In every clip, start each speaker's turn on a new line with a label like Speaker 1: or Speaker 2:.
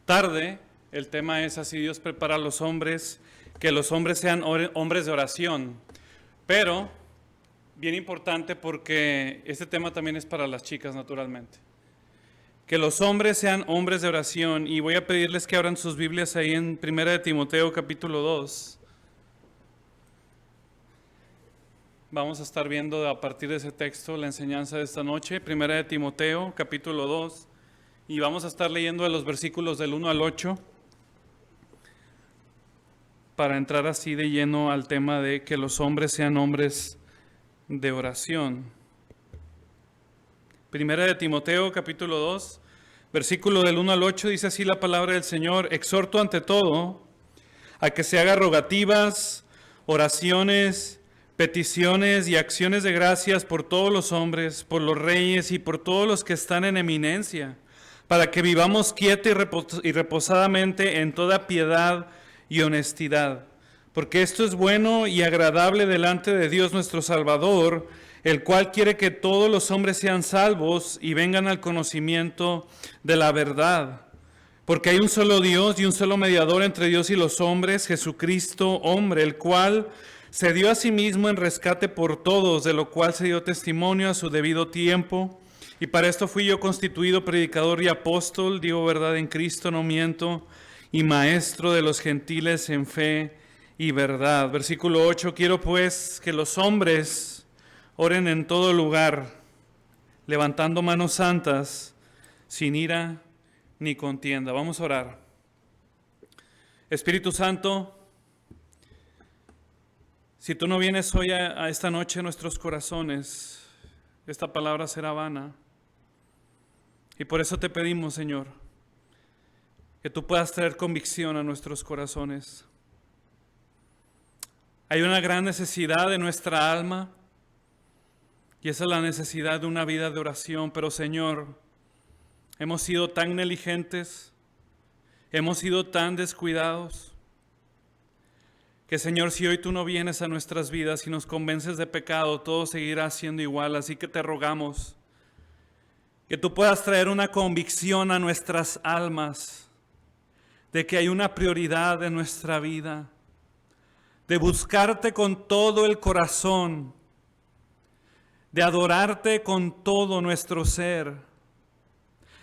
Speaker 1: tarde. El tema es así: Dios prepara a los hombres, que los hombres sean hombres de oración. Pero, bien importante, porque este tema también es para las chicas, naturalmente. Que los hombres sean hombres de oración. Y voy a pedirles que abran sus Biblias ahí en 1 de Timoteo capítulo 2. Vamos a estar viendo a partir de ese texto la enseñanza de esta noche. 1 de Timoteo capítulo 2. Y vamos a estar leyendo de los versículos del 1 al 8. Para entrar así de lleno al tema de que los hombres sean hombres de oración. 1 de Timoteo capítulo 2, versículo del 1 al 8, dice así la palabra del Señor: exhorto ante todo a que se haga rogativas, oraciones, peticiones y acciones de gracias por todos los hombres, por los reyes y por todos los que están en eminencia, para que vivamos quieta y reposadamente en toda piedad y honestidad, porque esto es bueno y agradable delante de Dios nuestro Salvador, el cual quiere que todos los hombres sean salvos y vengan al conocimiento de la verdad. Porque hay un solo Dios y un solo mediador entre Dios y los hombres, Jesucristo, hombre, el cual se dio a sí mismo en rescate por todos, de lo cual se dio testimonio a su debido tiempo. Y para esto fui yo constituido predicador y apóstol, digo verdad en Cristo, no miento, y maestro de los gentiles en fe y verdad. Versículo 8, quiero pues que los hombres oren en todo lugar, levantando manos santas, sin ira ni contienda. Vamos a orar. Espíritu Santo, si tú no vienes hoy a esta noche a nuestros corazones, esta palabra será vana. Y por eso te pedimos, Señor, que tú puedas traer convicción a nuestros corazones. Hay una gran necesidad de nuestra alma, y esa es la necesidad de una vida de oración. Pero, Señor, hemos sido tan negligentes, hemos sido tan descuidados, que, Señor, si hoy tú no vienes a nuestras vidas y nos convences de pecado, todo seguirá siendo igual. Así que te rogamos que tú puedas traer una convicción a nuestras almas de que hay una prioridad en nuestra vida, de buscarte con todo el corazón, de adorarte con todo nuestro ser,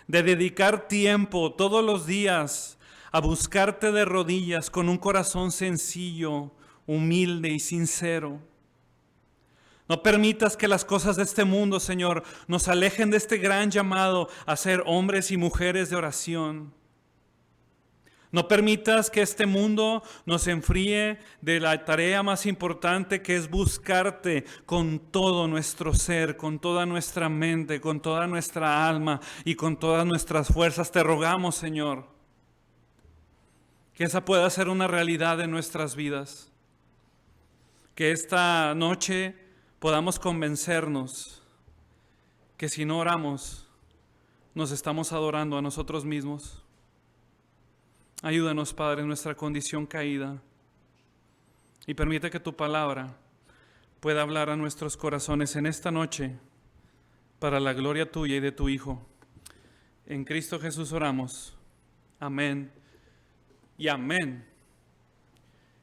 Speaker 1: de dedicar tiempo todos los días a buscarte de rodillas con un corazón sencillo, humilde y sincero. No permitas que las cosas de este mundo, Señor, nos alejen de este gran llamado a ser hombres y mujeres de oración. No permitas que este mundo nos enfríe de la tarea más importante, que es buscarte con todo nuestro ser, con toda nuestra mente, con toda nuestra alma y con todas nuestras fuerzas. Te rogamos, Señor, que esa pueda ser una realidad en nuestras vidas. Que esta noche podamos convencernos que si no oramos, nos estamos adorando a nosotros mismos. Ayúdanos, Padre, en nuestra condición caída, y permite que tu palabra pueda hablar a nuestros corazones en esta noche para la gloria tuya y de tu Hijo. En Cristo Jesús oramos. Amén y amén.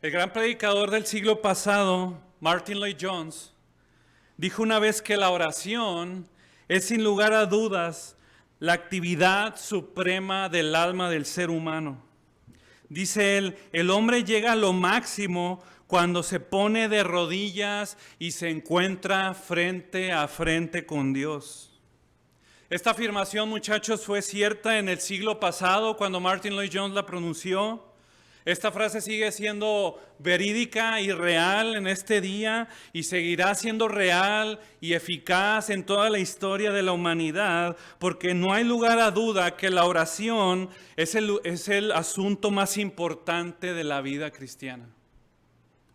Speaker 1: El gran predicador del siglo pasado, Martyn Lloyd-Jones, dijo una vez que la oración es, sin lugar a dudas, la actividad suprema del alma del ser humano. Dice él, el hombre llega a lo máximo cuando se pone de rodillas y se encuentra frente a frente con Dios. Esta afirmación, muchachos, fue cierta en el siglo pasado cuando Martyn Lloyd-Jones la pronunció. Esta frase sigue siendo verídica y real en este día, y seguirá siendo real y eficaz en toda la historia de la humanidad, porque no hay lugar a duda que la oración es el asunto más importante de la vida cristiana.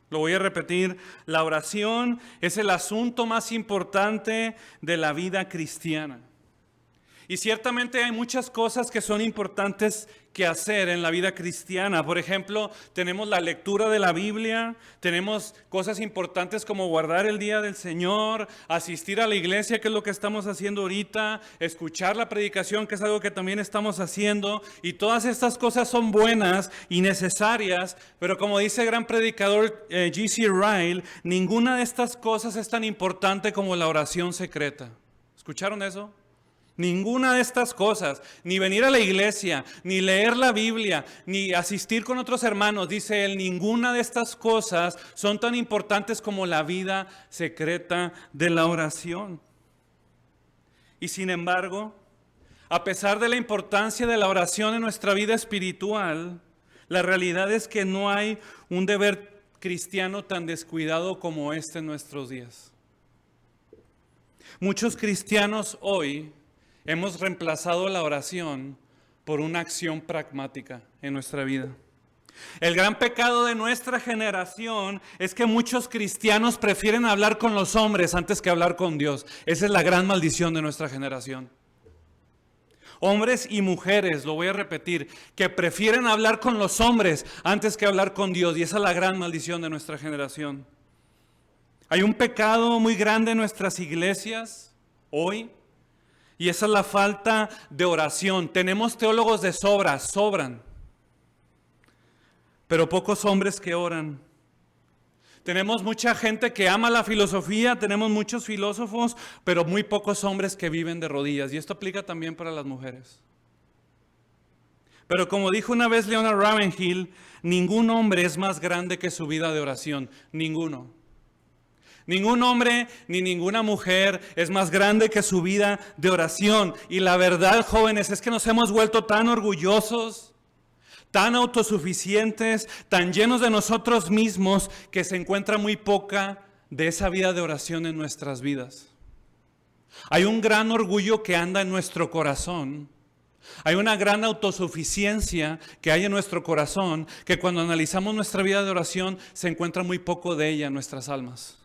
Speaker 1: Lo voy a repetir, la oración es el asunto más importante de la vida cristiana. Y ciertamente hay muchas cosas que son importantes que hacer en la vida cristiana. Por ejemplo, tenemos la lectura de la Biblia, tenemos cosas importantes como guardar el día del Señor, asistir a la iglesia, que es lo que estamos haciendo ahorita, escuchar la predicación, que es algo que también estamos haciendo. Y todas estas cosas son buenas y necesarias, pero como dice el gran predicador G.C. Ryle, ninguna de estas cosas es tan importante como la oración secreta. ¿Escucharon eso? Ninguna de estas cosas, ni venir a la iglesia, ni leer la Biblia, ni asistir con otros hermanos, dice él, ninguna de estas cosas son tan importantes como la vida secreta de la oración. Y sin embargo, a pesar de la importancia de la oración en nuestra vida espiritual, la realidad es que no hay un deber cristiano tan descuidado como este en nuestros días. Muchos cristianos hoy hemos reemplazado la oración por una acción pragmática en nuestra vida. El gran pecado de nuestra generación es que muchos cristianos prefieren hablar con los hombres antes que hablar con Dios. Esa es la gran maldición de nuestra generación. Hombres y mujeres, lo voy a repetir, que prefieren hablar con los hombres antes que hablar con Dios. Y esa es la gran maldición de nuestra generación. Hay un pecado muy grande en nuestras iglesias hoy. Y esa es la falta de oración. Tenemos teólogos de sobran. Pero pocos hombres que oran. Tenemos mucha gente que ama la filosofía, tenemos muchos filósofos, pero muy pocos hombres que viven de rodillas. Y esto aplica también para las mujeres. Pero como dijo una vez Leonard Ravenhill, ningún hombre es más grande que su vida de oración. Ninguno. Ningún hombre ni ninguna mujer es más grande que su vida de oración. Y la verdad, jóvenes, es que nos hemos vuelto tan orgullosos, tan autosuficientes, tan llenos de nosotros mismos, que se encuentra muy poca de esa vida de oración en nuestras vidas. Hay un gran orgullo que anda en nuestro corazón. Hay una gran autosuficiencia que hay en nuestro corazón, que cuando analizamos nuestra vida de oración se encuentra muy poco de ella en nuestras almas.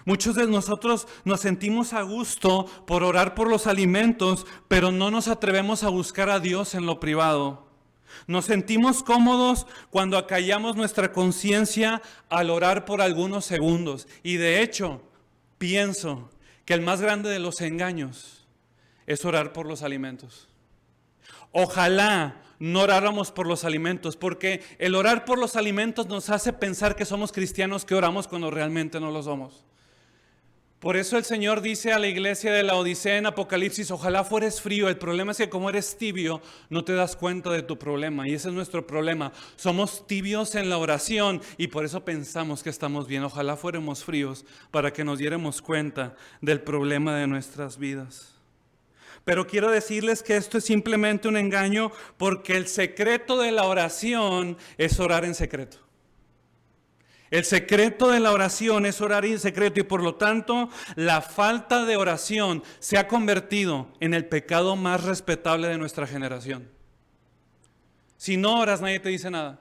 Speaker 1: Muchos de nosotros nos sentimos a gusto por orar por los alimentos, pero no nos atrevemos a buscar a Dios en lo privado. Nos sentimos cómodos cuando acallamos nuestra conciencia al orar por algunos segundos. Y de hecho, pienso que el más grande de los engaños es orar por los alimentos. Ojalá no oráramos por los alimentos, porque el orar por los alimentos nos hace pensar que somos cristianos que oramos cuando realmente no lo somos. Por eso el Señor dice a la iglesia de la Odisea en Apocalipsis, ojalá fueres frío. El problema es que como eres tibio, no te das cuenta de tu problema. Y ese es nuestro problema. Somos tibios en la oración y por eso pensamos que estamos bien. Ojalá fuéramos fríos para que nos diéramos cuenta del problema de nuestras vidas. Pero quiero decirles que esto es simplemente un engaño, porque el secreto de la oración es orar en secreto. El secreto de la oración es orar en secreto, y por lo tanto la falta de oración se ha convertido en el pecado más respetable de nuestra generación. Si no oras, nadie te dice nada.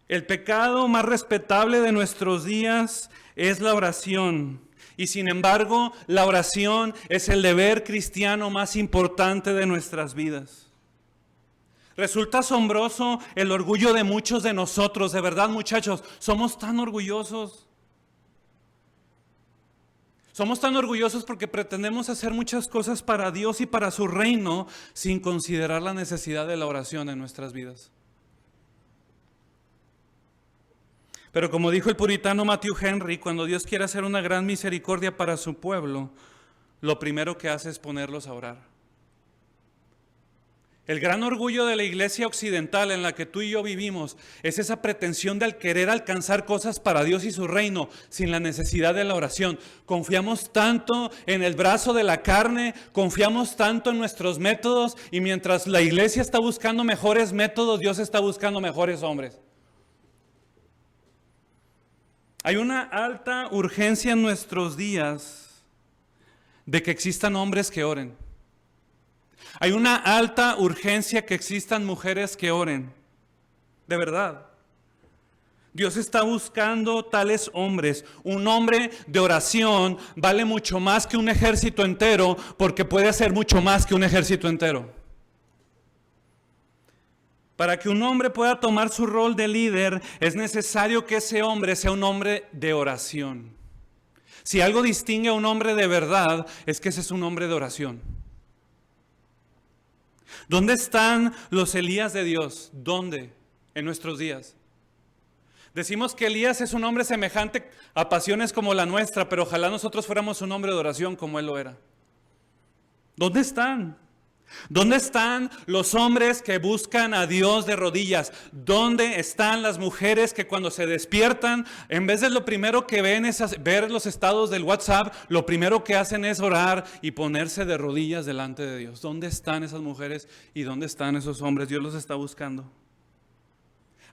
Speaker 1: El pecado más respetable de nuestros días es la oración. Y sin embargo, la oración es el deber cristiano más importante de nuestras vidas. Resulta asombroso el orgullo de muchos de nosotros, de verdad, muchachos, somos tan orgullosos. Somos tan orgullosos porque pretendemos hacer muchas cosas para Dios y para su reino sin considerar la necesidad de la oración en nuestras vidas. Pero como dijo el puritano Matthew Henry, cuando Dios quiere hacer una gran misericordia para su pueblo, lo primero que hace es ponerlos a orar. El gran orgullo de la iglesia occidental en la que tú y yo vivimos es esa pretensión de querer alcanzar cosas para Dios y su reino sin la necesidad de la oración. Confiamos tanto en el brazo de la carne, confiamos tanto en nuestros métodos, y mientras la iglesia está buscando mejores métodos, Dios está buscando mejores hombres. Hay una alta urgencia en nuestros días de que existan hombres que oren. Hay una alta urgencia que existan mujeres que oren. De verdad. Dios está buscando tales hombres. Un hombre de oración vale mucho más que un ejército entero, porque puede hacer mucho más que un ejército entero. Para que un hombre pueda tomar su rol de líder, es necesario que ese hombre sea un hombre de oración. Si algo distingue a un hombre de verdad, es que ese es un hombre de oración. ¿Dónde están los Elías de Dios? ¿Dónde? En nuestros días. Decimos que Elías es un hombre semejante a pasiones como la nuestra, pero ojalá nosotros fuéramos un hombre de oración como él lo era. ¿Dónde están? ¿Dónde están los hombres que buscan a Dios de rodillas? ¿Dónde están las mujeres que cuando se despiertan, en vez de lo primero que ven es ver los estados del WhatsApp, lo primero que hacen es orar y ponerse de rodillas delante de Dios? ¿Dónde están esas mujeres y dónde están esos hombres? Dios los está buscando.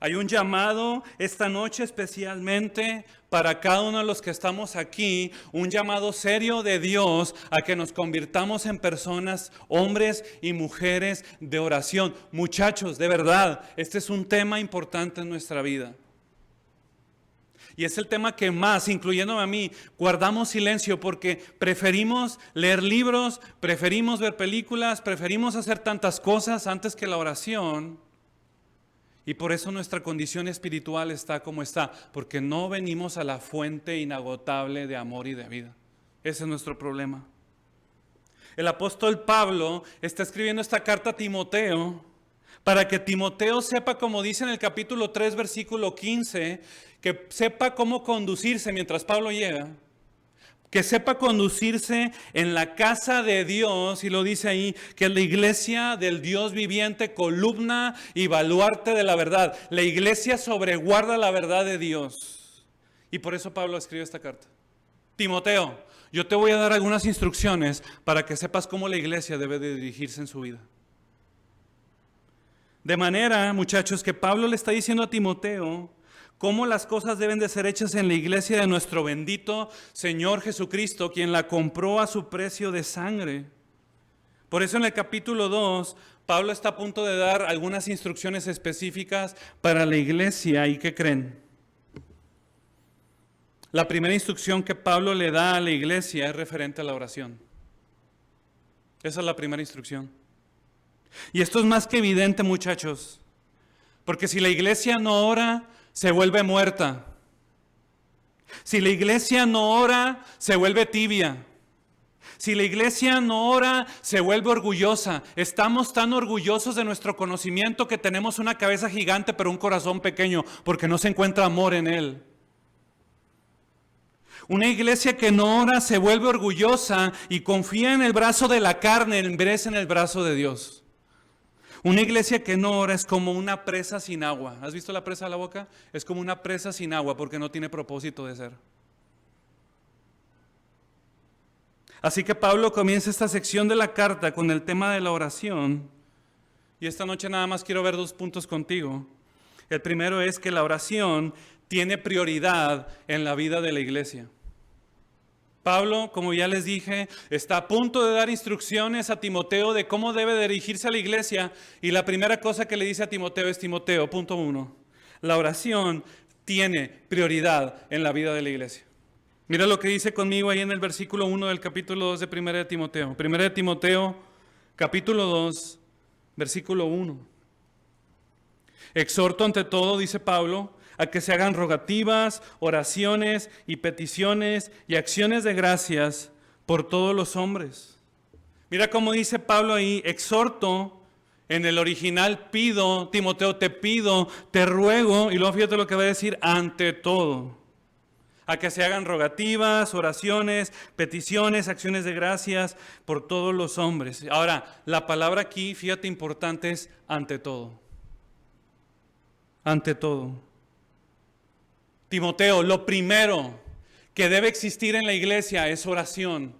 Speaker 1: Hay un llamado esta noche especialmente para cada uno de los que estamos aquí, un llamado serio de Dios a que nos convirtamos en personas, hombres y mujeres de oración. Muchachos, de verdad, este es un tema importante en nuestra vida. Y es el tema que más, incluyéndome a mí, guardamos silencio porque preferimos leer libros, preferimos ver películas, preferimos hacer tantas cosas antes que la oración. Y por eso nuestra condición espiritual está como está, porque no venimos a la fuente inagotable de amor y de vida. Ese es nuestro problema. El apóstol Pablo está escribiendo esta carta a Timoteo para que Timoteo sepa, como dice en el capítulo 3, versículo 15, que sepa cómo conducirse mientras Pablo llega. Que sepa conducirse en la casa de Dios, y lo dice ahí, que es la iglesia del Dios viviente, columna y baluarte de la verdad. La iglesia sobreguarda la verdad de Dios. Y por eso Pablo escribe esta carta. Timoteo, yo te voy a dar algunas instrucciones para que sepas cómo la iglesia debe de dirigirse en su vida. De manera, muchachos, que Pablo le está diciendo a Timoteo cómo las cosas deben de ser hechas en la iglesia de nuestro bendito Señor Jesucristo, quien la compró a su precio de sangre. Por eso en el capítulo 2, Pablo está a punto de dar algunas instrucciones específicas para la iglesia. ¿Y qué creen? La primera instrucción que Pablo le da a la iglesia es referente a la oración. Esa es la primera instrucción. Y esto es más que evidente, muchachos, porque si la iglesia no ora, se vuelve muerta. Si la iglesia no ora, se vuelve tibia. Si la iglesia no ora, se vuelve orgullosa. Estamos tan orgullosos de nuestro conocimiento que tenemos una cabeza gigante pero un corazón pequeño, porque no se encuentra amor en él. Una iglesia que no ora se vuelve orgullosa y confía en el brazo de la carne en vez en el brazo de Dios. Una iglesia que no ora es como una presa sin agua. ¿Has visto la presa de la boca? Es como una presa sin agua porque no tiene propósito de ser. Así que Pablo comienza esta sección de la carta con el tema de la oración. Y esta noche nada más quiero ver 2 puntos contigo. El primero es que la oración tiene prioridad en la vida de la iglesia. Pablo, como ya les dije, está a punto de dar instrucciones a Timoteo de cómo debe dirigirse a la iglesia. Y la primera cosa que le dice a Timoteo es: Timoteo, punto 1, la oración tiene prioridad en la vida de la iglesia. Mira lo que dice conmigo ahí en el versículo 1 del capítulo 2 de 1 de Timoteo. 1 de Timoteo, capítulo 2, versículo 1. Exhorto ante todo, dice Pablo, a que se hagan rogativas, oraciones y peticiones y acciones de gracias por todos los hombres. Mira cómo dice Pablo ahí: exhorto, en el original pido, Timoteo, te pido, te ruego, y luego fíjate lo que va a decir: ante todo. A que se hagan rogativas, oraciones, peticiones, acciones de gracias por todos los hombres. Ahora, la palabra aquí, fíjate, importante, es ante todo. Ante todo. Timoteo, lo primero que debe existir en la iglesia es oración.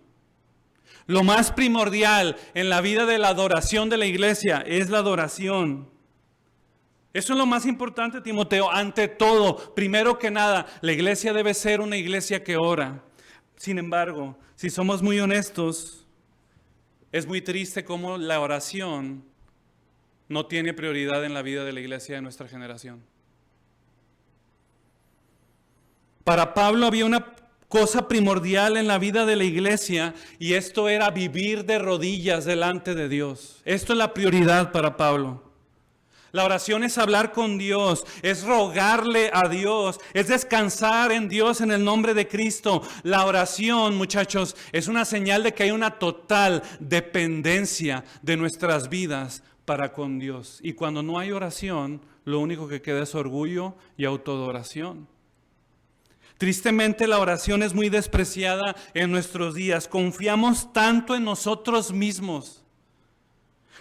Speaker 1: Lo más primordial en la vida de la adoración de la iglesia es la adoración. Eso es lo más importante, Timoteo. Ante todo, primero que nada, la iglesia debe ser una iglesia que ora. Sin embargo, si somos muy honestos, es muy triste cómo la oración no tiene prioridad en la vida de la iglesia de nuestra generación. Para Pablo había una cosa primordial en la vida de la iglesia y esto era vivir de rodillas delante de Dios. Esto es la prioridad para Pablo. La oración es hablar con Dios, es rogarle a Dios, es descansar en Dios en el nombre de Cristo. La oración, muchachos, es una señal de que hay una total dependencia de nuestras vidas para con Dios. Y cuando no hay oración, lo único que queda es orgullo y autoadoración. Tristemente, la oración es muy despreciada en nuestros días. Confiamos tanto en nosotros mismos.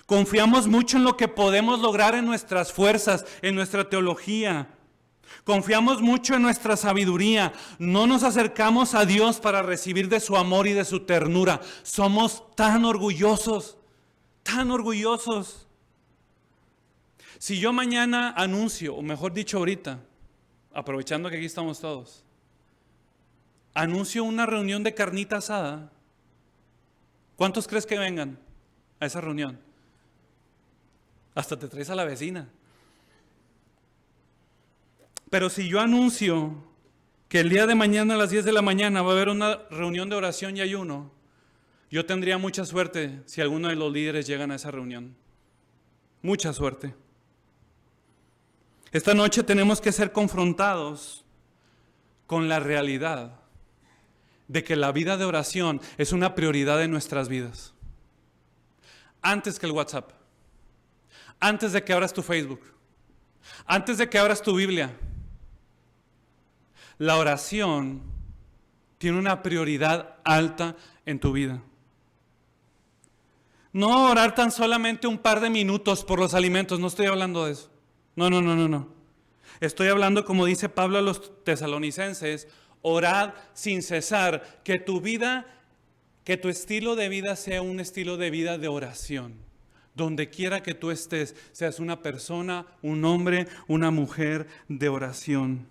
Speaker 1: Confiamos mucho en lo que podemos lograr en nuestras fuerzas, en nuestra teología. Confiamos mucho en nuestra sabiduría. No nos acercamos a Dios para recibir de su amor y de su ternura. Somos tan orgullosos, tan orgullosos. Si yo mañana anuncio, o mejor dicho ahorita, aprovechando que aquí estamos todos, anuncio una reunión de carnita asada, ¿cuántos crees que vengan a esa reunión? Hasta te traes a la vecina. Pero si yo anuncio que el día de mañana a las 10 de la mañana va a haber una reunión de oración y ayuno, yo tendría mucha suerte si alguno de los líderes llegan a esa reunión. Mucha suerte. Esta noche tenemos que ser confrontados con la realidad de que la vida de oración es una prioridad en nuestras vidas. Antes que el WhatsApp. Antes de que abras tu Facebook, antes de que abras tu Biblia, la oración tiene una prioridad alta en tu vida. No orar tan solamente un par de minutos por los alimentos, no estoy hablando de eso. No. Estoy hablando, como dice Pablo a los tesalonicenses, orad sin cesar, que tu vida, que tu estilo de vida sea un estilo de vida de oración. Donde quiera que tú estés, seas una persona, un hombre, una mujer de oración.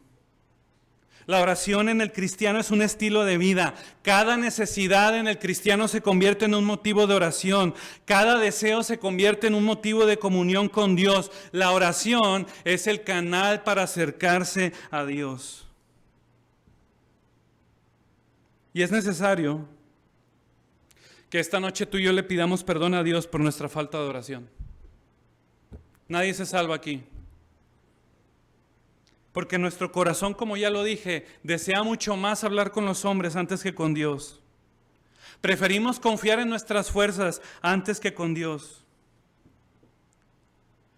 Speaker 1: La oración en el cristiano es un estilo de vida. Cada necesidad en el cristiano se convierte en un motivo de oración. Cada deseo se convierte en un motivo de comunión con Dios. La oración es el canal para acercarse a Dios. Y es necesario que esta noche tú y yo le pidamos perdón a Dios por nuestra falta de oración. Nadie se salva aquí. Porque nuestro corazón, como ya lo dije, desea mucho más hablar con los hombres antes que con Dios. Preferimos confiar en nuestras fuerzas antes que con Dios.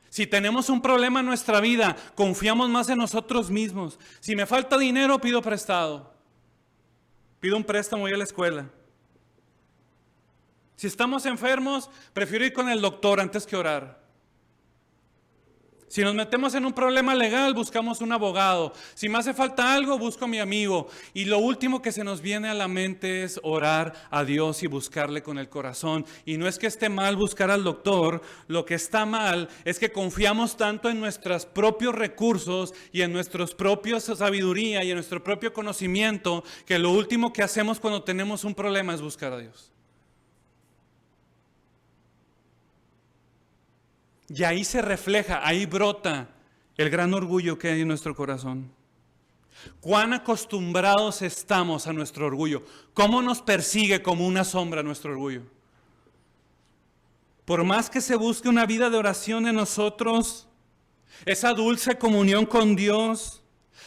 Speaker 1: Si tenemos un problema en nuestra vida, confiamos más en nosotros mismos. Si me falta dinero, pido prestado. Pido un préstamo y a la escuela. Si estamos enfermos, prefiero ir con el doctor antes que orar. Si nos metemos en un problema legal, buscamos un abogado. Si me hace falta algo, busco a mi amigo. Y lo último que se nos viene a la mente es orar a Dios y buscarle con el corazón. Y no es que esté mal buscar al doctor, lo que está mal es que confiamos tanto en nuestros propios recursos y en nuestros propios sabiduría y en nuestro propio conocimiento, que lo último que hacemos cuando tenemos un problema es buscar a Dios. Y ahí se refleja, ahí brota el gran orgullo que hay en nuestro corazón. Cuán acostumbrados estamos a nuestro orgullo. Cómo nos persigue como una sombra nuestro orgullo. Por más que se busque una vida de oración en nosotros, esa dulce comunión con Dios,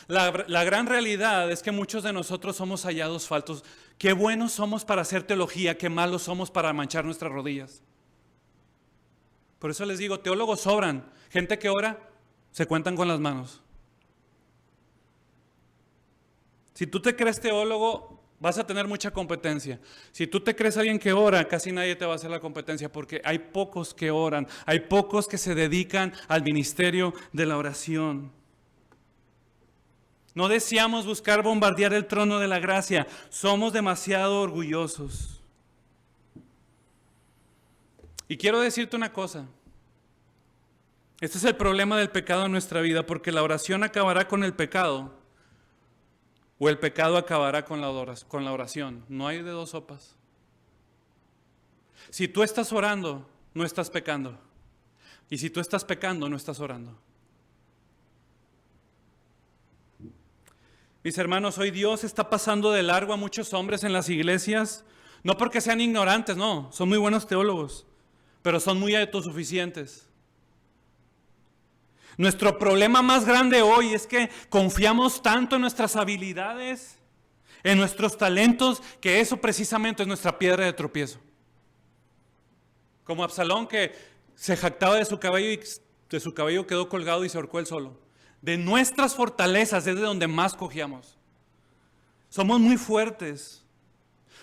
Speaker 1: la gran realidad es que muchos de nosotros somos hallados faltos. Qué buenos somos para hacer teología, qué malos somos para manchar nuestras rodillas. Por eso les digo, teólogos sobran. Gente que ora, se cuentan con las manos. Si tú te crees teólogo, vas a tener mucha competencia. Si tú te crees alguien que ora, casi nadie te va a hacer la competencia porque hay pocos que oran, hay pocos que se dedican al ministerio de la oración. No deseamos buscar bombardear el trono de la gracia, somos demasiado orgullosos. Y quiero decirte una cosa, este es el problema del pecado en nuestra vida, porque la oración acabará con el pecado, o el pecado acabará con la oración. No hay de dos sopas. Si tú estás orando, no estás pecando. Y si tú estás pecando, no estás orando. Mis hermanos, hoy Dios está pasando de largo a muchos hombres en las iglesias, no porque sean ignorantes, no, son muy buenos teólogos, pero son muy autosuficientes. Nuestro problema más grande hoy es que confiamos tanto en nuestras habilidades, en nuestros talentos, que eso precisamente es nuestra piedra de tropiezo. Como Absalón, que se jactaba de su cabello y de su cabello quedó colgado y se ahorcó él solo. De nuestras fortalezas es de donde más cojeamos. Somos muy fuertes.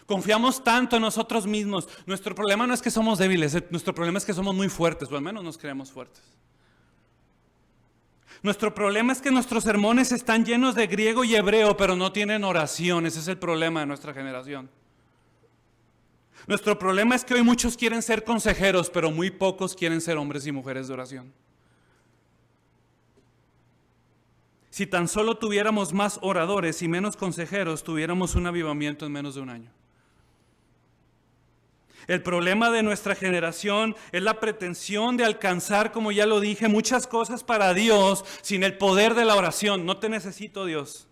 Speaker 1: Confiamos tanto en nosotros mismos. Nuestro problema no es que somos débiles, nuestro problema es que somos muy fuertes, o al menos nos creemos fuertes. Nuestro problema es que nuestros sermones están llenos de griego y hebreo, pero no tienen oración. Ese es el problema de nuestra generación. Nuestro problema es que hoy muchos quieren ser consejeros, pero muy pocos quieren ser hombres y mujeres de oración. Si tan solo tuviéramos más oradores y menos consejeros, tuviéramos un avivamiento en menos de un año. El problema de nuestra generación es la pretensión de alcanzar, como ya lo dije, muchas cosas para Dios sin el poder de la oración. No te necesito, Dios.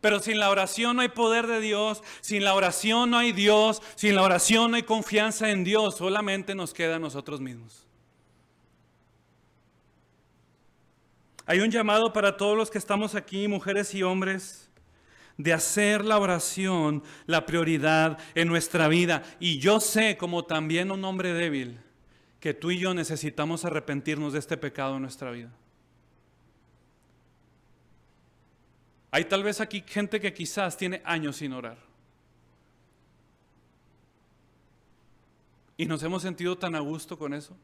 Speaker 1: Pero sin la oración no hay poder de Dios, sin la oración no hay Dios, sin la oración no hay confianza en Dios, solamente nos queda a nosotros mismos. Hay un llamado para todos los que estamos aquí, mujeres y hombres, de hacer la oración la prioridad en nuestra vida. Y yo sé, como también un hombre débil, que tú y yo necesitamos arrepentirnos de este pecado en nuestra vida. Hay tal vez aquí gente que quizás tiene años sin orar. Y nos hemos sentido tan a gusto con eso.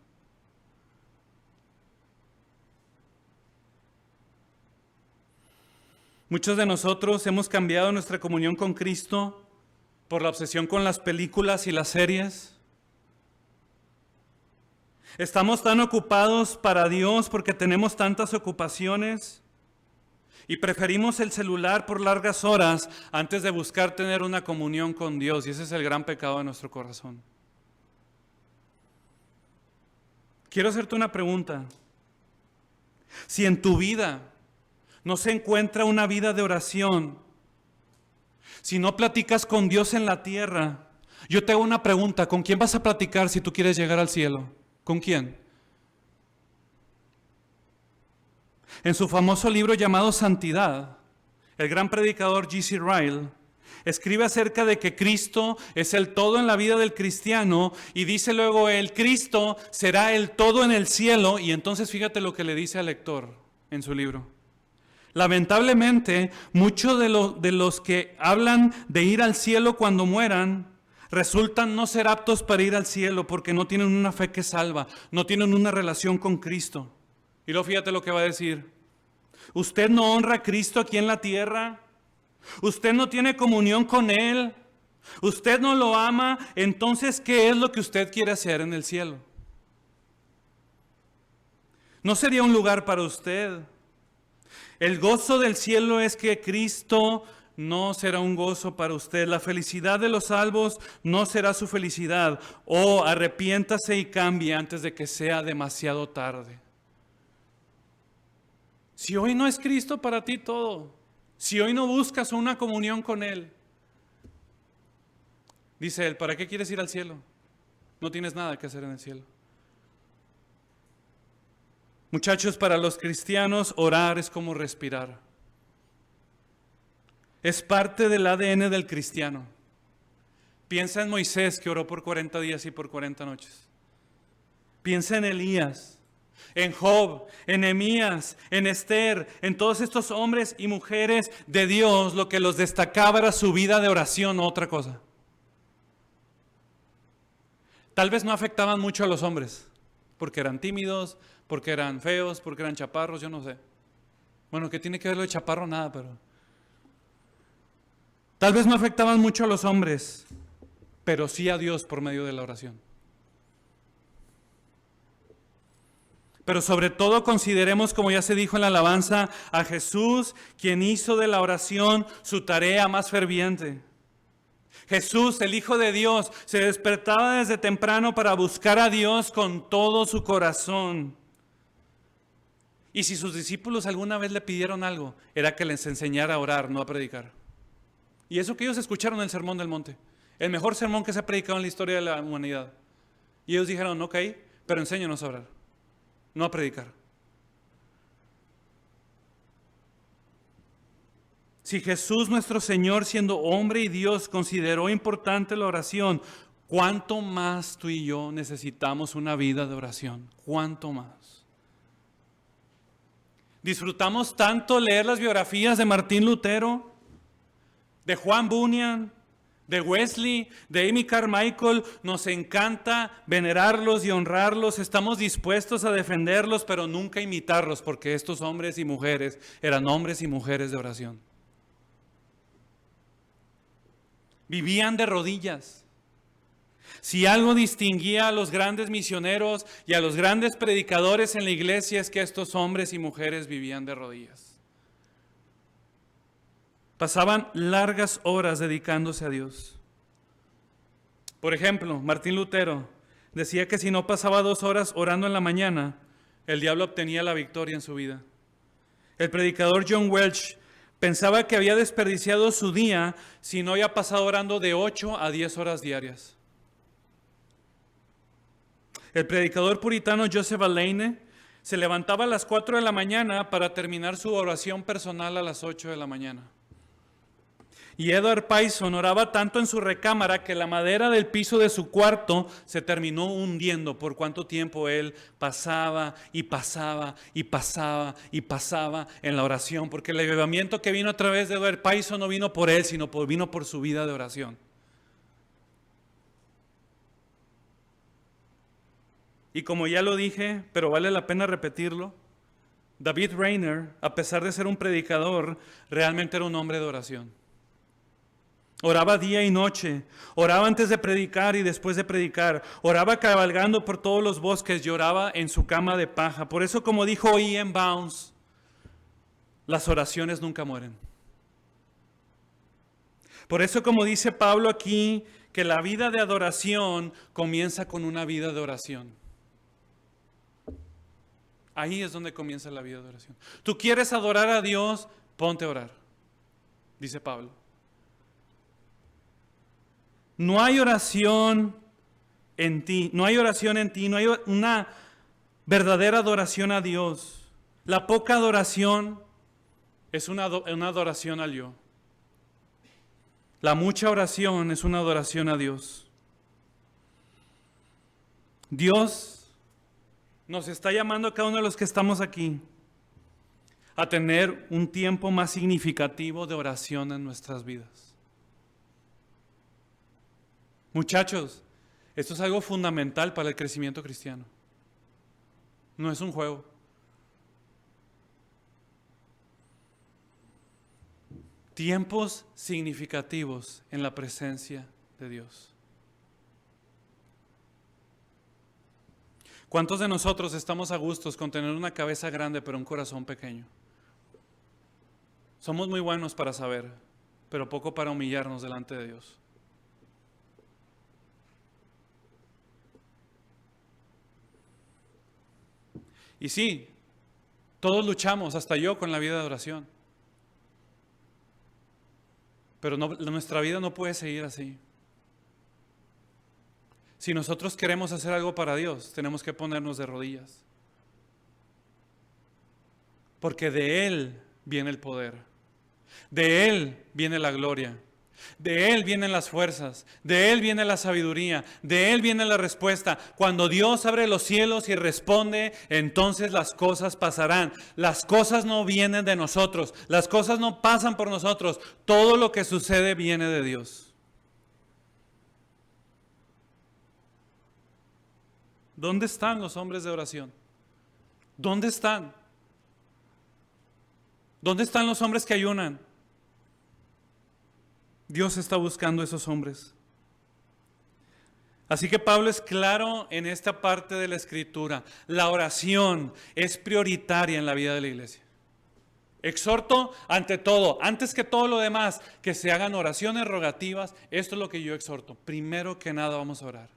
Speaker 1: Muchos de nosotros hemos cambiado nuestra comunión con Cristo por la obsesión con las películas y las series. Estamos tan ocupados para Dios porque tenemos tantas ocupaciones y preferimos el celular por largas horas antes de buscar tener una comunión con Dios, y ese es el gran pecado de nuestro corazón. Quiero hacerte una pregunta. Si en tu vida no se encuentra una vida de oración, si no platicas con Dios en la tierra, yo te hago una pregunta: ¿con quién vas a platicar si tú quieres llegar al cielo? ¿Con quién? En su famoso libro llamado Santidad, el gran predicador G.C. Ryle escribe acerca de que Cristo es el todo en la vida del cristiano, y dice luego él: Cristo será el todo en el cielo. Y entonces fíjate lo que le dice al lector en su libro. Lamentablemente, muchos de los que hablan de ir al cielo cuando mueran, resultan no ser aptos para ir al cielo porque no tienen una fe que salva, no tienen una relación con Cristo. Y luego fíjate lo que va a decir: usted no honra a Cristo aquí en la tierra, usted no tiene comunión con Él, usted no lo ama, entonces ¿qué es lo que usted quiere hacer en el cielo? ¿No sería un lugar para usted? El gozo del cielo es que Cristo no será un gozo para usted. La felicidad de los salvos no será su felicidad. Oh, arrepiéntase y cambie antes de que sea demasiado tarde. Si hoy no es Cristo para ti todo, si hoy no buscas una comunión con Él, dice Él, ¿para qué quieres ir al cielo? No tienes nada que hacer en el cielo. Muchachos, para los cristianos orar es como respirar. Es parte del ADN del cristiano. Piensa en Moisés, que oró por 40 días y por 40 noches. Piensa en Elías, en Job, en Nehemías, en Esther, en todos estos hombres y mujeres de Dios. Lo que los destacaba era su vida de oración, no otra cosa. Tal vez no afectaban mucho a los hombres, porque eran tímidos, porque eran feos, porque eran chaparros, yo no sé. Bueno, ¿qué tiene que ver lo de chaparro? Nada, pero tal vez no afectaban mucho a los hombres, pero sí a Dios por medio de la oración. Pero sobre todo consideremos, como ya se dijo en la alabanza, a Jesús, quien hizo de la oración su tarea más ferviente. Jesús, el Hijo de Dios, se despertaba desde temprano para buscar a Dios con todo su corazón. Y si sus discípulos alguna vez le pidieron algo, era que les enseñara a orar, no a predicar. Y eso que ellos escucharon en el Sermón del Monte, el mejor sermón que se ha predicado en la historia de la humanidad. Y ellos dijeron, ok, pero enséñanos a orar, no a predicar. Si Jesús nuestro Señor, siendo hombre y Dios, consideró importante la oración, ¿cuánto más tú y yo necesitamos una vida de oración? ¿Cuánto más? Disfrutamos tanto leer las biografías de Martín Lutero, de Juan Bunyan, de Wesley, de Amy Carmichael. Nos encanta venerarlos y honrarlos. Estamos dispuestos a defenderlos, pero nunca imitarlos, porque estos hombres y mujeres eran hombres y mujeres de oración. Vivían de rodillas. Si algo distinguía a los grandes misioneros y a los grandes predicadores en la iglesia, es que estos hombres y mujeres vivían de rodillas. Pasaban largas horas dedicándose a Dios. Por ejemplo, Martín Lutero decía que si no pasaba 2 horas orando en la mañana, el diablo obtenía la victoria en su vida. El predicador John Welch pensaba que había desperdiciado su día si no había pasado orando de 8 a 10 horas diarias. El predicador puritano Joseph Alleine se levantaba a las 4 de la mañana para terminar su oración personal a las 8 de la mañana. Y Edward Payson oraba tanto en su recámara que la madera del piso de su cuarto se terminó hundiendo por cuánto tiempo él pasaba y pasaba y pasaba y pasaba en la oración, porque el avivamiento que vino a través de Edward Payson no vino por él, sino vino por su vida de oración. Y como ya lo dije, pero vale la pena repetirlo, David Rayner, a pesar de ser un predicador, realmente era un hombre de oración. Oraba día y noche, oraba antes de predicar y después de predicar, oraba cabalgando por todos los bosques y oraba en su cama de paja. Por eso, como dijo Ian Bounds, las oraciones nunca mueren. Por eso, como dice Pablo aquí, que la vida de adoración comienza con una vida de oración. Ahí es donde comienza la vida de oración. Tú quieres adorar a Dios, ponte a orar, dice Pablo. No hay oración en ti, no hay una verdadera adoración a Dios. La poca adoración es una adoración al yo. La mucha oración es una adoración a Dios. Dios nos está llamando a cada uno de los que estamos aquí a tener un tiempo más significativo de oración en nuestras vidas. Muchachos, esto es algo fundamental para el crecimiento cristiano. No es un juego. Tiempos significativos en la presencia de Dios. ¿Cuántos de nosotros estamos a gustos con tener una cabeza grande pero un corazón pequeño? Somos muy buenos para saber, pero poco para humillarnos delante de Dios. Y sí, todos luchamos, hasta yo, con la vida de oración. Pero nuestra vida no puede seguir así. Si nosotros queremos hacer algo para Dios, tenemos que ponernos de rodillas. Porque de Él viene el poder. De Él viene la gloria. De Él vienen las fuerzas, de Él viene la sabiduría, de Él viene la respuesta. Cuando Dios abre los cielos y responde, entonces las cosas pasarán. Las cosas no vienen de nosotros, las cosas no pasan por nosotros. Todo lo que sucede viene de Dios. ¿Dónde están los hombres de oración? ¿Dónde están? ¿Dónde están los hombres que ayunan? Dios está buscando a esos hombres. Así que Pablo es claro en esta parte de la Escritura. La oración es prioritaria en la vida de la iglesia. Exhorto ante todo, antes que todo lo demás, que se hagan oraciones rogativas. Esto es lo que yo exhorto. Primero que nada vamos a orar.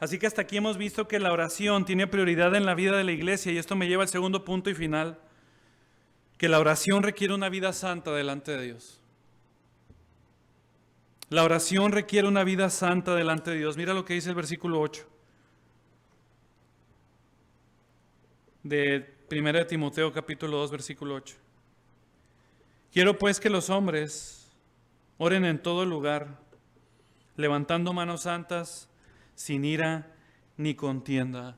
Speaker 1: Así que hasta aquí hemos visto que la oración tiene prioridad en la vida de la iglesia, y esto me lleva al segundo punto y final, que la oración requiere una vida santa delante de Dios. La oración requiere una vida santa delante de Dios. Mira lo que dice el versículo 8 de 1 Timoteo capítulo 2, versículo 8. Quiero pues que los hombres oren en todo lugar, levantando manos santas, sin ira ni contienda.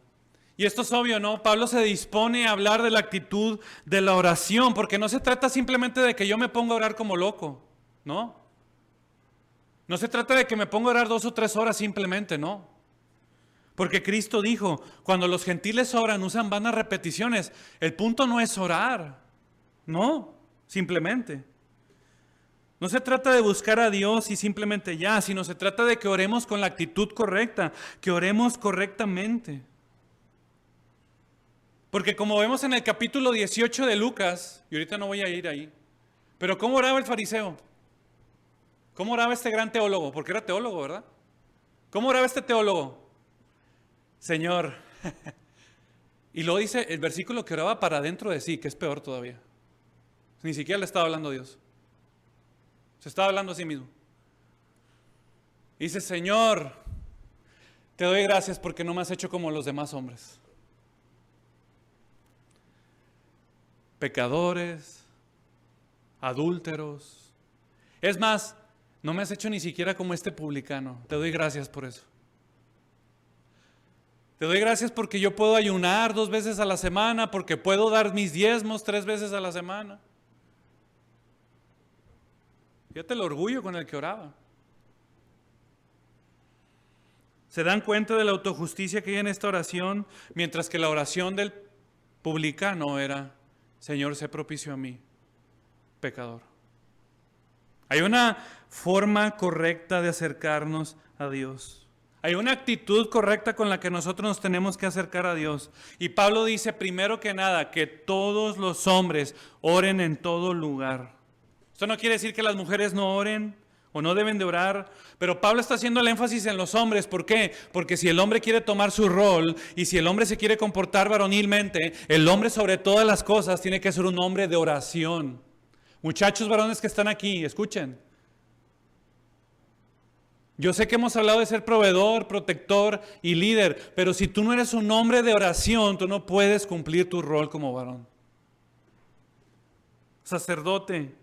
Speaker 1: Y esto es obvio, ¿no? Pablo se dispone a hablar de la actitud de la oración, porque no se trata simplemente de que yo me ponga a orar como loco, ¿no? No se trata de que me ponga a orar 2 o 3 horas simplemente, ¿no? Porque Cristo dijo, cuando los gentiles oran, usan vanas repeticiones. El punto no es orar, no, simplemente. No se trata de buscar a Dios y simplemente ya, sino se trata de que oremos con la actitud correcta, que oremos correctamente. Porque como vemos en el capítulo 18 de Lucas, y ahorita no voy a ir ahí, pero ¿cómo oraba el fariseo? ¿Cómo oraba este gran teólogo? Porque era teólogo, ¿verdad? ¿Cómo oraba este teólogo? Señor, y luego dice el versículo que oraba para dentro de sí, que es peor todavía. Ni siquiera le estaba hablando a Dios. Se estaba hablando a sí mismo. Dice, Señor, te doy gracias porque no me has hecho como los demás hombres. Pecadores, adúlteros. Es más, no me has hecho ni siquiera como este publicano. Te doy gracias por eso. Te doy gracias porque yo puedo ayunar 2 veces a la semana, porque puedo dar mis diezmos 3 veces a la semana. Fíjate el orgullo con el que oraba. ¿Se dan cuenta de la autojusticia que hay en esta oración? Mientras que la oración del publicano era, Señor, sé propicio a mí, pecador. Hay una forma correcta de acercarnos a Dios. Hay una actitud correcta con la que nosotros nos tenemos que acercar a Dios. Y Pablo dice, primero que nada, que todos los hombres oren en todo lugar. Esto no quiere decir que las mujeres no oren o no deben de orar, pero Pablo está haciendo el énfasis en los hombres. ¿Por qué? Porque si el hombre quiere tomar su rol y si el hombre se quiere comportar varonilmente, el hombre sobre todas las cosas tiene que ser un hombre de oración. Muchachos varones que están aquí, escuchen. Yo sé que hemos hablado de ser proveedor, protector y líder, pero si tú no eres un hombre de oración, tú no puedes cumplir tu rol como varón. Sacerdote.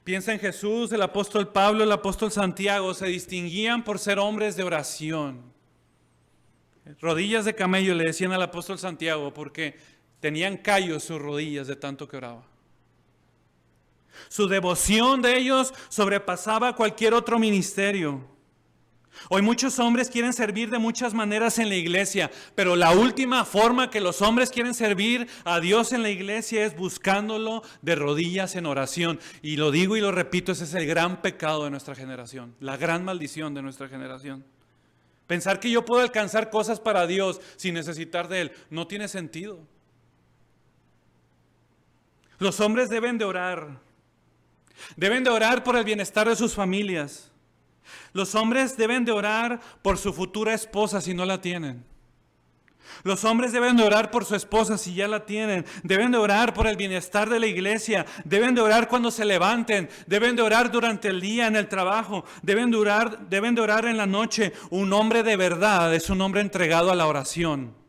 Speaker 1: Piensa en Jesús, el apóstol Pablo, el apóstol Santiago, se distinguían por ser hombres de oración. Rodillas de camello le decían al apóstol Santiago porque tenían callos sus rodillas de tanto que oraba. Su devoción de ellos sobrepasaba cualquier otro ministerio. Hoy muchos hombres quieren servir de muchas maneras en la iglesia, pero la última forma que los hombres quieren servir a Dios en la iglesia es buscándolo de rodillas en oración. Y lo digo y lo repito, ese es el gran pecado de nuestra generación, la gran maldición de nuestra generación. Pensar que yo puedo alcanzar cosas para Dios sin necesitar de Él, no tiene sentido. Los hombres deben de orar por el bienestar de sus familias. Los hombres deben de orar por su futura esposa si no la tienen. Los hombres deben de orar por su esposa si ya la tienen. Deben de orar por el bienestar de la iglesia. Deben de orar cuando se levanten. Deben de orar durante el día en el trabajo. Deben de orar en la noche. Un hombre de verdad es un hombre entregado a la oración.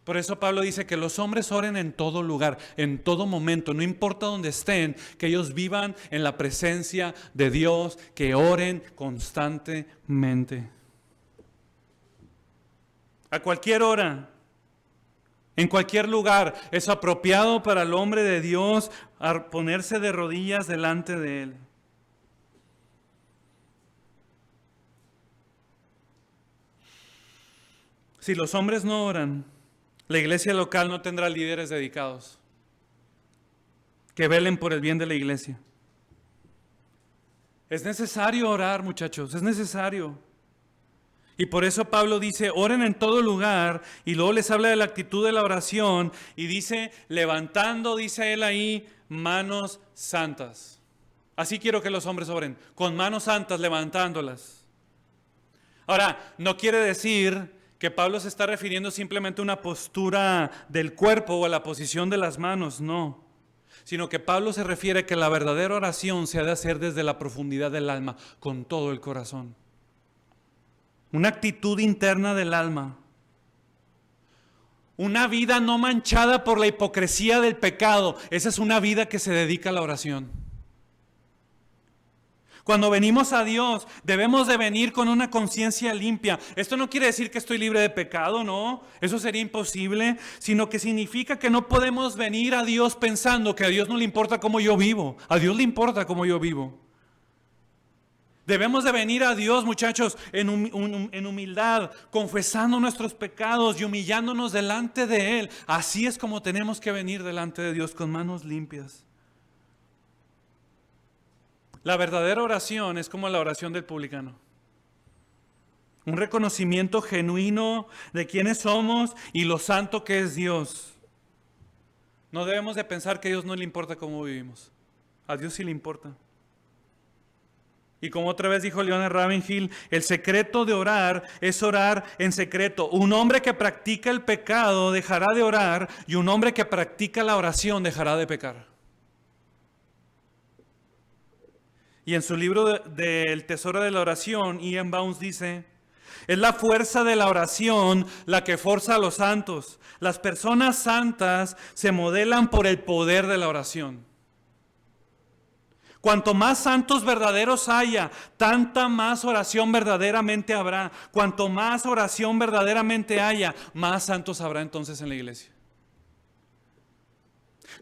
Speaker 1: Por eso Pablo dice que los hombres oren en todo lugar, en todo momento, no importa dónde estén, que ellos vivan en la presencia de Dios, que oren constantemente. A cualquier hora, en cualquier lugar, es apropiado para el hombre de Dios ponerse de rodillas delante de Él. Si los hombres no oran, la iglesia local no tendrá líderes dedicados que velen por el bien de la iglesia. Es necesario orar, muchachos, es necesario. Y por eso Pablo dice, oren en todo lugar, y luego les habla de la actitud de la oración, y dice, levantando, dice él ahí, manos santas. Así quiero que los hombres oren, con manos santas levantándolas. Ahora, no quiere decir que Pablo se está refiriendo simplemente a una postura del cuerpo o a la posición de las manos, no. Sino que Pablo se refiere a que la verdadera oración se ha de hacer desde la profundidad del alma, con todo el corazón. Una actitud interna del alma. Una vida no manchada por la hipocresía del pecado. Esa es una vida que se dedica a la oración. Cuando venimos a Dios, debemos de venir con una conciencia limpia. Esto no quiere decir que estoy libre de pecado, no. Eso sería imposible. Sino que significa que no podemos venir a Dios pensando que a Dios no le importa cómo yo vivo. A Dios le importa cómo yo vivo. Debemos de venir a Dios, muchachos, en humildad, confesando nuestros pecados y humillándonos delante de Él. Así es como tenemos que venir delante de Dios, con manos limpias. La verdadera oración es como la oración del publicano. Un reconocimiento genuino de quiénes somos y lo santo que es Dios. No debemos de pensar que a Dios no le importa cómo vivimos. A Dios sí le importa. Y como otra vez dijo Leonard Ravenhill, el secreto de orar es orar en secreto. Un hombre que practica el pecado dejará de orar, y un hombre que practica la oración dejará de pecar. Y en su libro El tesoro de la oración, Ian Bounds dice: es la fuerza de la oración la que forza a los santos. Las personas santas se modelan por el poder de la oración. Cuanto más santos verdaderos haya, tanta más oración verdaderamente habrá. Cuanto más oración verdaderamente haya, más santos habrá entonces en la iglesia.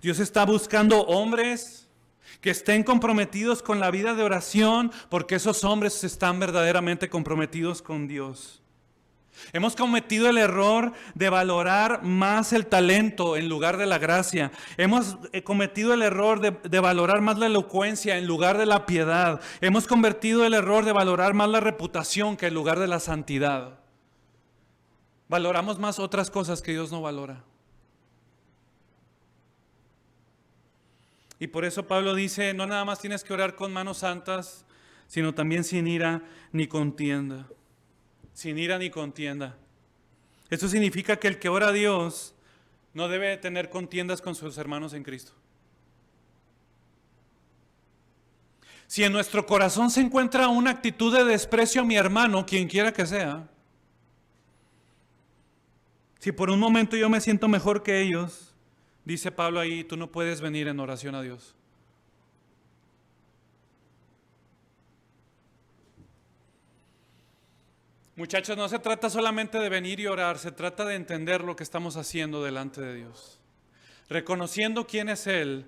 Speaker 1: Dios está buscando hombres que estén comprometidos con la vida de oración, porque esos hombres están verdaderamente comprometidos con Dios. Hemos cometido el error de valorar más el talento en lugar de la gracia. Hemos cometido el error de valorar más la elocuencia en lugar de la piedad. Hemos cometido el error de valorar más la reputación que en lugar de la santidad. Valoramos más otras cosas que Dios no valora. Y por eso Pablo dice, no nada más tienes que orar con manos santas, sino también sin ira ni contienda. Sin ira ni contienda. Esto significa que el que ora a Dios no debe tener contiendas con sus hermanos en Cristo. Si en nuestro corazón se encuentra una actitud de desprecio a mi hermano, quien quiera que sea, si por un momento yo me siento mejor que ellos, dice Pablo ahí, tú no puedes venir en oración a Dios. Muchachos, no se trata solamente de venir y orar, se trata de entender lo que estamos haciendo delante de Dios, reconociendo quién es Él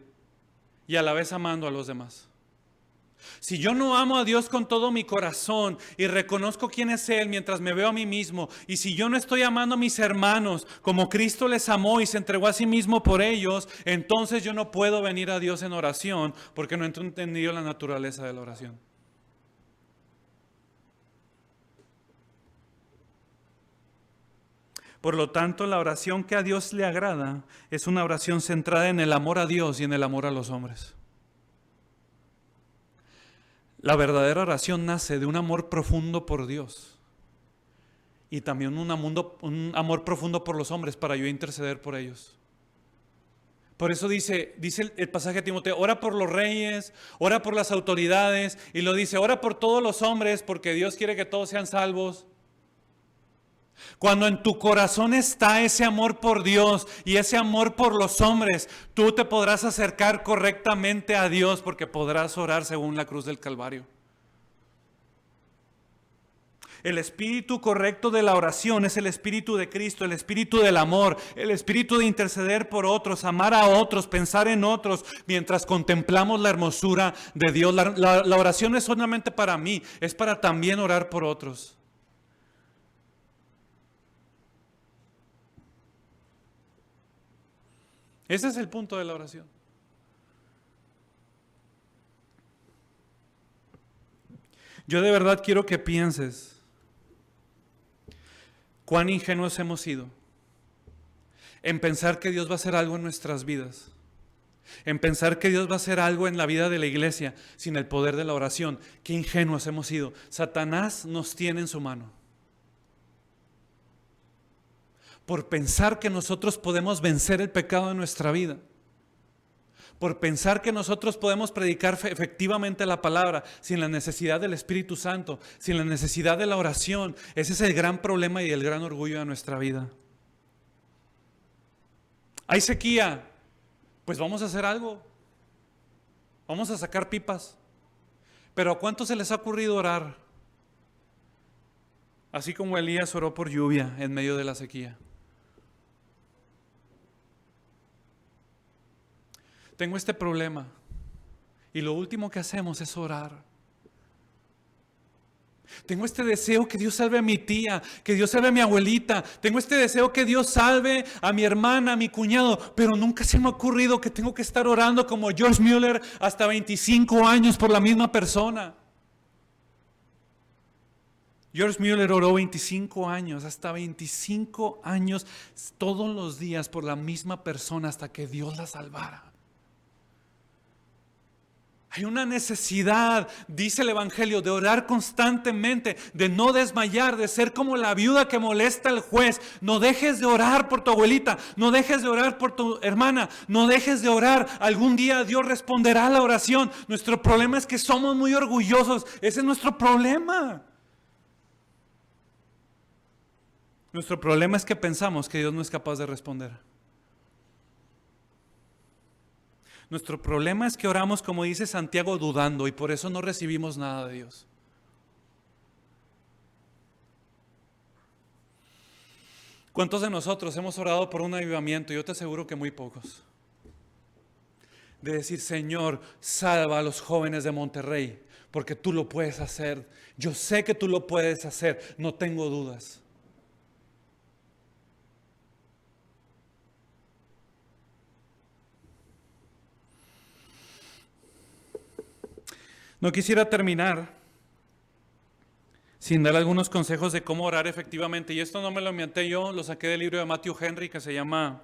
Speaker 1: y a la vez amando a los demás. Si yo no amo a Dios con todo mi corazón y reconozco quién es Él mientras me veo a mí mismo, y si yo no estoy amando a mis hermanos como Cristo les amó y se entregó a sí mismo por ellos, entonces yo no puedo venir a Dios en oración porque no he entendido la naturaleza de la oración. Por lo tanto, la oración que a Dios le agrada es una oración centrada en el amor a Dios y en el amor a los hombres. La verdadera oración nace de un amor profundo por Dios y también un amor profundo por los hombres para yo interceder por ellos. Por eso dice el pasaje de Timoteo, ora por los reyes, ora por las autoridades, y lo dice, ora por todos los hombres porque Dios quiere que todos sean salvos. Cuando en tu corazón está ese amor por Dios y ese amor por los hombres, tú te podrás acercar correctamente a Dios porque podrás orar según la cruz del Calvario. El espíritu correcto de la oración es el espíritu de Cristo, el espíritu del amor, el espíritu de interceder por otros, amar a otros, pensar en otros, mientras contemplamos la hermosura de Dios. La oración no es solamente para mí, es para también orar por otros. Ese es el punto de la oración. Yo de verdad quiero que pienses cuán ingenuos hemos sido en pensar que Dios va a hacer algo en nuestras vidas en pensar que Dios va a hacer algo en la vida de la iglesia sin el poder de la oración. Qué ingenuos hemos sido. Satanás nos tiene en su mano. Por pensar que nosotros podemos vencer el pecado en nuestra vida. Por pensar que nosotros podemos predicar efectivamente la palabra sin la necesidad del Espíritu Santo, sin la necesidad de la oración. Ese es el gran problema y el gran orgullo de nuestra vida. Hay sequía, pues vamos a hacer algo. Vamos a sacar pipas. Pero ¿a cuántos se les ha ocurrido orar? Así como Elías oró por lluvia en medio de la sequía. Tengo este problema y lo último que hacemos es orar. Tengo este deseo que Dios salve a mi tía, que Dios salve a mi abuelita. Tengo este deseo que Dios salve a mi hermana, a mi cuñado. Pero nunca se me ha ocurrido que tengo que estar orando como George Mueller hasta 25 años por la misma persona. George Mueller oró 25 años, hasta 25 años todos los días por la misma persona hasta que Dios la salvara. Hay una necesidad, dice el Evangelio, de orar constantemente, de no desmayar, de ser como la viuda que molesta al juez. No dejes de orar por tu abuelita, no dejes de orar por tu hermana, no dejes de orar. Algún día Dios responderá a la oración. Nuestro problema es que somos muy orgullosos. Ese es nuestro problema. Nuestro problema es que pensamos que Dios no es capaz de responder. Nuestro problema es que oramos, como dice Santiago, dudando, y por eso no recibimos nada de Dios. ¿Cuántos de nosotros hemos orado por un avivamiento? Yo te aseguro que muy pocos. De decir, Señor, salva a los jóvenes de Monterrey, porque tú lo puedes hacer. Yo sé que tú lo puedes hacer, no tengo dudas. No quisiera terminar sin dar algunos consejos de cómo orar efectivamente. Y esto no me lo inventé yo, lo saqué del libro de Matthew Henry que se llama,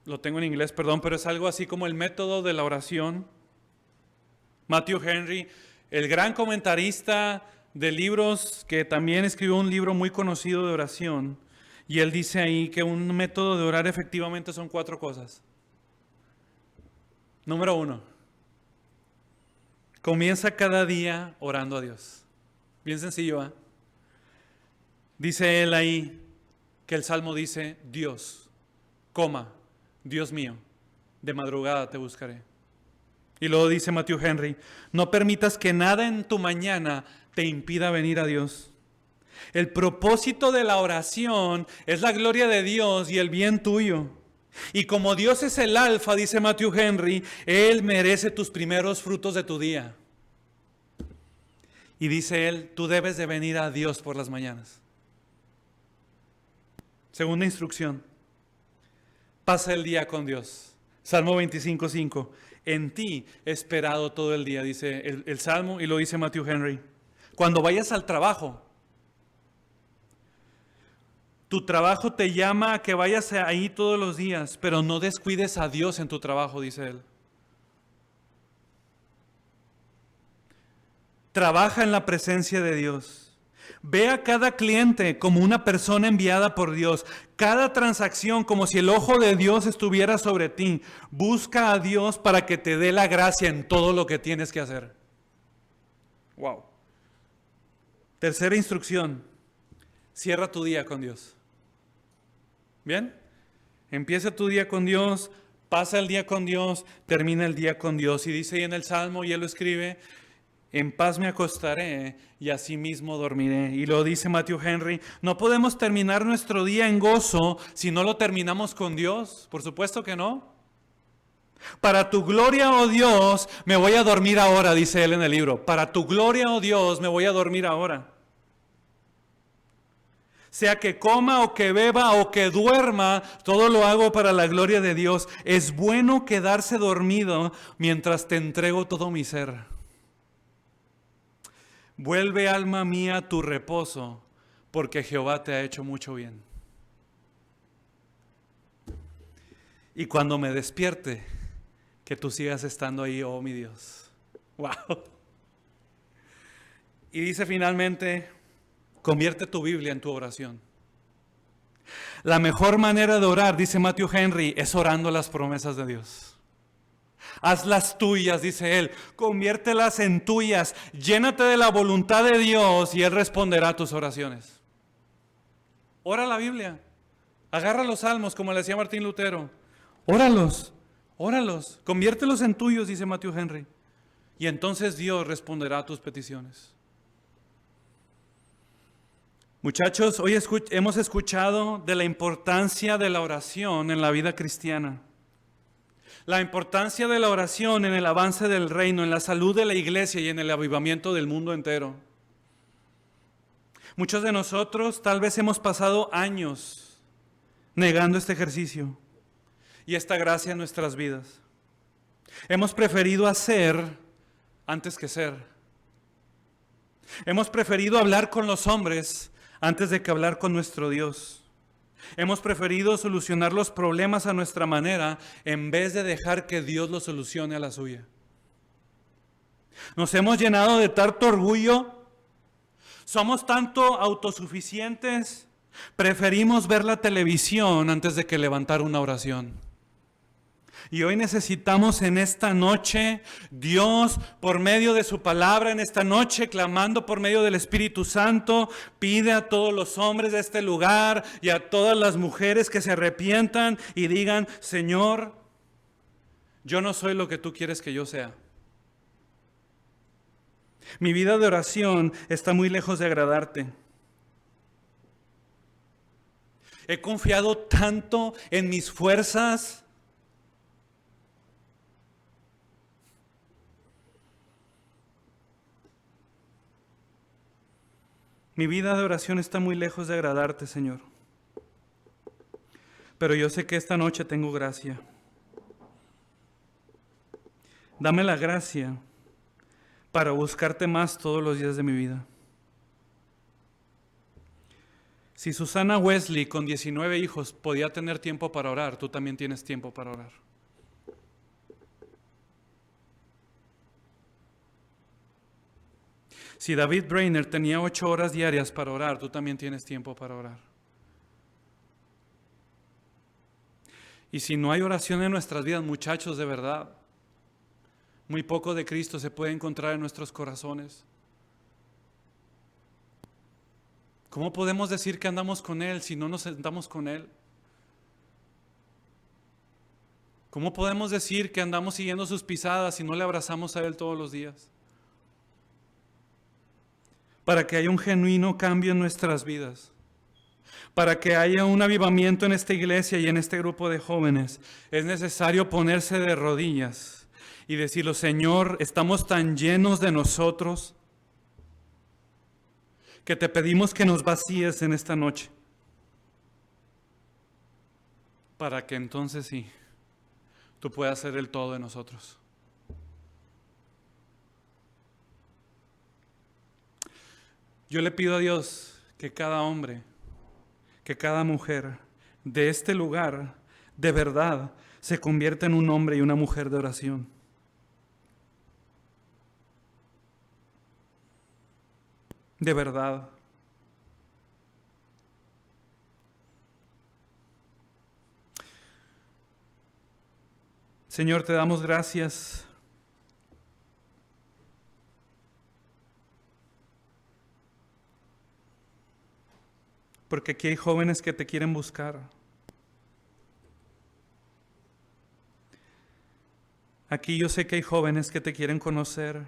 Speaker 1: lo tengo en inglés, perdón, pero es algo así como el método de la oración. Matthew Henry, el gran comentarista de libros, que también escribió un libro muy conocido de oración. Y él dice ahí que un método de orar efectivamente son 4 cosas. Número 1. Comienza cada día orando a Dios. Bien sencillo, ¿eh? Dice él ahí que el Salmo dice, Dios, Dios mío, de madrugada te buscaré. Y luego dice Matthew Henry, no permitas que nada en tu mañana te impida venir a Dios. El propósito de la oración es la gloria de Dios y el bien tuyo. Y como Dios es el alfa, dice Matthew Henry, Él merece tus primeros frutos de tu día. Y dice él, tú debes de venir a Dios por las mañanas. Segunda instrucción, pasa el día con Dios. Salmo 25:5, en ti he esperado todo el día, dice el Salmo, y lo dice Matthew Henry. Cuando vayas al trabajo, tu trabajo te llama a que vayas ahí todos los días, pero no descuides a Dios en tu trabajo, dice él. Trabaja en la presencia de Dios. Ve a cada cliente como una persona enviada por Dios. Cada transacción como si el ojo de Dios estuviera sobre ti. Busca a Dios para que te dé la gracia en todo lo que tienes que hacer. Wow. Tercera instrucción. Cierra tu día con Dios. ¿Bien? Empieza tu día con Dios, pasa el día con Dios, termina el día con Dios. Y dice ahí en el Salmo, y él lo escribe, en paz me acostaré y asimismo dormiré. Y lo dice Matthew Henry, no podemos terminar nuestro día en gozo si no lo terminamos con Dios. Por supuesto que no. Para tu gloria, oh Dios, me voy a dormir ahora, dice él en el libro. Para tu gloria, oh Dios, me voy a dormir ahora. Sea que coma o que beba o que duerma, todo lo hago para la gloria de Dios. Es bueno quedarse dormido mientras te entrego todo mi ser. Vuelve, alma mía, a tu reposo, porque Jehová te ha hecho mucho bien. Y cuando me despierte, que tú sigas estando ahí, oh mi Dios. Wow. Y dice finalmente, convierte tu Biblia en tu oración. La mejor manera de orar, dice Matthew Henry, es orando las promesas de Dios. Hazlas tuyas, dice él, conviértelas en tuyas, llénate de la voluntad de Dios y Él responderá a tus oraciones. Ora la Biblia, agarra los salmos como le decía Martín Lutero, óralos, conviértelos en tuyos, dice Matthew Henry, y entonces Dios responderá a tus peticiones. Muchachos, hoy hemos escuchado de la importancia de la oración en la vida cristiana. La importancia de la oración en el avance del reino, en la salud de la iglesia y en el avivamiento del mundo entero. Muchos de nosotros tal vez hemos pasado años negando este ejercicio y esta gracia en nuestras vidas. Hemos preferido hacer antes que ser. Hemos preferido hablar con los hombres antes de que hablar con nuestro Dios. Hemos preferido solucionar los problemas a nuestra manera en vez de dejar que Dios los solucione a la suya. Nos hemos llenado de tanto orgullo, somos tanto autosuficientes, preferimos ver la televisión antes de que levantar una oración. Y hoy necesitamos en esta noche, Dios, por medio de su palabra, en esta noche, clamando por medio del Espíritu Santo, pide a todos los hombres de este lugar y a todas las mujeres que se arrepientan y digan, Señor, yo no soy lo que tú quieres que yo sea. Mi vida de oración está muy lejos de agradarte. He confiado tanto en mis fuerzas. Mi vida de oración está muy lejos de agradarte, Señor. Pero yo sé que esta noche tengo gracia. Dame la gracia para buscarte más todos los días de mi vida. Si Susana Wesley con 19 hijos podía tener tiempo para orar, tú también tienes tiempo para orar. Si David Brainerd tenía 8 horas diarias para orar, tú también tienes tiempo para orar. Y si no hay oración en nuestras vidas, muchachos, de verdad, muy poco de Cristo se puede encontrar en nuestros corazones. ¿Cómo podemos decir que andamos con Él si no nos sentamos con Él? ¿Cómo podemos decir que andamos siguiendo sus pisadas si no le abrazamos a Él todos los días? Para que haya un genuino cambio en nuestras vidas, para que haya un avivamiento en esta iglesia y en este grupo de jóvenes, es necesario ponerse de rodillas y decirlo, Señor, estamos tan llenos de nosotros que te pedimos que nos vacíes en esta noche, para que entonces sí, tú puedas ser el todo de nosotros. Yo le pido a Dios que cada hombre, que cada mujer de este lugar, de verdad, se convierta en un hombre y una mujer de oración. De verdad. Señor, te damos gracias porque aquí hay jóvenes que te quieren buscar. Aquí yo sé que hay jóvenes que te quieren conocer.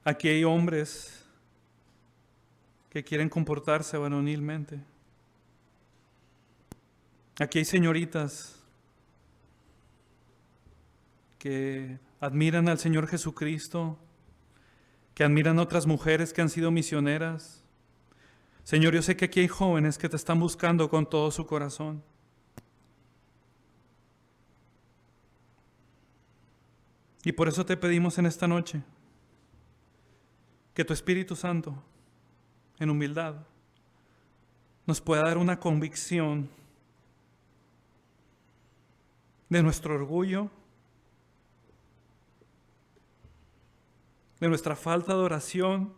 Speaker 1: Aquí hay hombres que quieren comportarse varonilmente. Aquí hay señoritas que admiran al Señor Jesucristo, que admiran a otras mujeres que han sido misioneras. Señor, yo sé que aquí hay jóvenes que te están buscando con todo su corazón. Y por eso te pedimos en esta noche que tu Espíritu Santo, en humildad, nos pueda dar una convicción de nuestro orgullo, de nuestra falta de oración,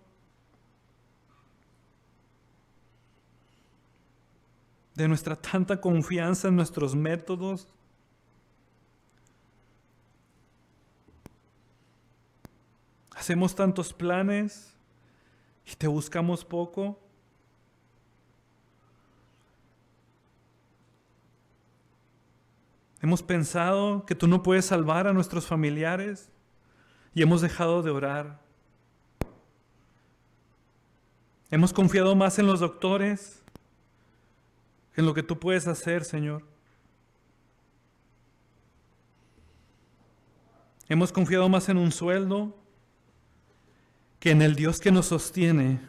Speaker 1: de nuestra tanta confianza en nuestros métodos. Hacemos tantos planes y te buscamos poco. Hemos pensado que tú no puedes salvar a nuestros familiares y hemos dejado de orar. Hemos confiado más en los doctores que en lo que tú puedes hacer, Señor. Hemos confiado más en un sueldo que en el Dios que nos sostiene,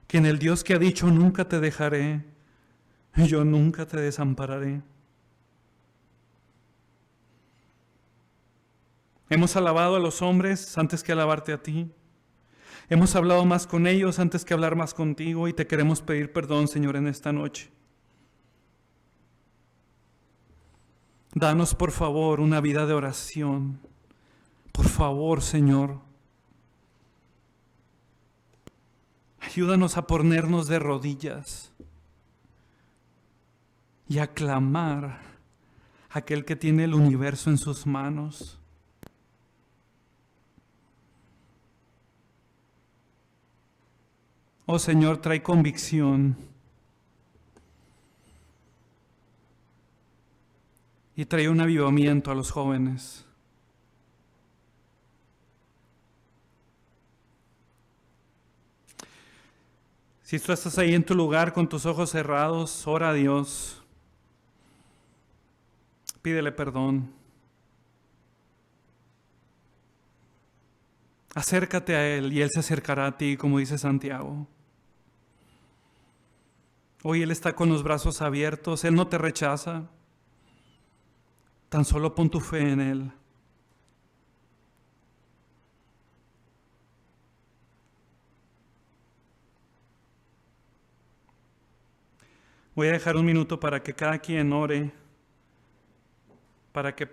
Speaker 1: que en el Dios que ha dicho: nunca te dejaré, yo nunca te desampararé. Hemos alabado a los hombres antes que alabarte a ti. Hemos hablado más con ellos antes que hablar más contigo, y te queremos pedir perdón, Señor, en esta noche. Danos, por favor, una vida de oración. Por favor, Señor. Ayúdanos a ponernos de rodillas y a clamar a aquel que tiene el universo en sus manos. Oh Señor, trae convicción y trae un avivamiento a los jóvenes. Si tú estás ahí en tu lugar con tus ojos cerrados, ora a Dios. Pídele perdón. Acércate a Él y Él se acercará a ti, como dice Santiago. Hoy Él está con los brazos abiertos, Él no te rechaza. Tan solo pon tu fe en Él. Voy a dejar un minuto para que cada quien ore, para que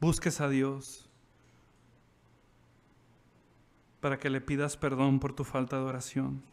Speaker 1: busques a Dios, para que le pidas perdón por tu falta de oración.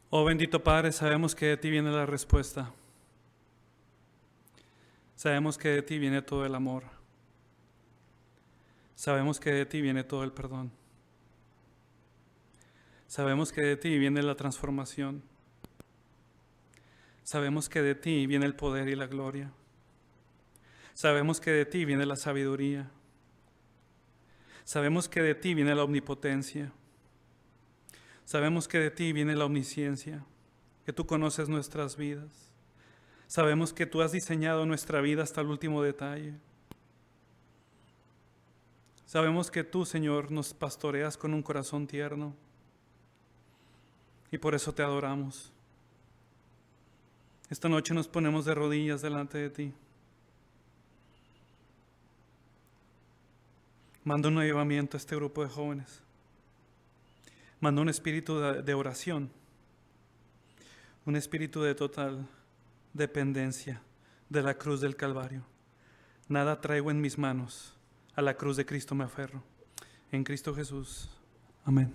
Speaker 1: Oh bendito Padre, sabemos que de ti viene la respuesta. Sabemos que de ti viene todo el amor. Sabemos que de ti viene todo el perdón. Sabemos que de ti viene la transformación. Sabemos que de ti viene el poder y la gloria. Sabemos que de ti viene la sabiduría. Sabemos que de ti viene la omnipotencia. Sabemos que de ti viene la omnisciencia, que tú conoces nuestras vidas. Sabemos que tú has diseñado nuestra vida hasta el último detalle. Sabemos que tú, Señor, nos pastoreas con un corazón tierno y por eso te adoramos. Esta noche nos ponemos de rodillas delante de ti. Manda un avivamiento a este grupo de jóvenes. Manda un espíritu de oración, un espíritu de total dependencia de la cruz del Calvario. Nada traigo en mis manos, a la cruz de Cristo me aferro. en Cristo Jesús. Amén.